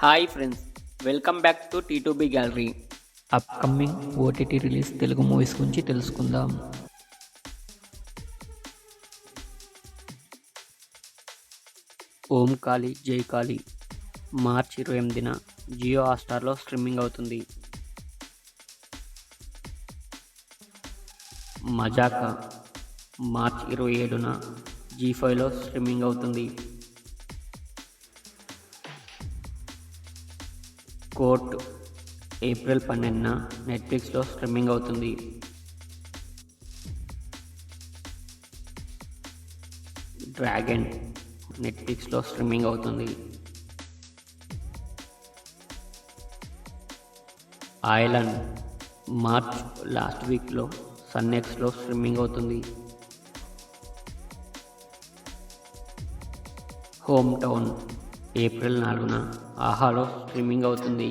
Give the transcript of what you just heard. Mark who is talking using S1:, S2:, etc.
S1: Hi friends, welcome back to T2B gallery.
S2: Upcoming OTT release Telugu movies గురించి తెలుసుకుందాం.
S1: ఓం కాళీ జై కాళీ మార్చి 28న Jio హాట్‌స్టార్లో streaming అవుతుంది. మజాకా మార్చి 27న జీ5లో స్ట్రీమింగ్ అవుతుంది. కోర్ట్ ఏప్రిల్ 12న నెట్ఫ్లిక్స్లో స్ట్రీమింగ్ అవుతుంది. డ్రాగన్ నెట్ఫ్లిక్స్లో స్ట్రీమింగ్ అవుతుంది. ఐలాండ్ మార్చ్ లాస్ట్ వీక్లో సన్నెక్స్లో స్ట్రీమింగ్ అవుతుంది. హోమ్ టౌన్ ఏప్రిల్ 4న ఆహాలో స్ట్రీమింగ్ అవుతుంది.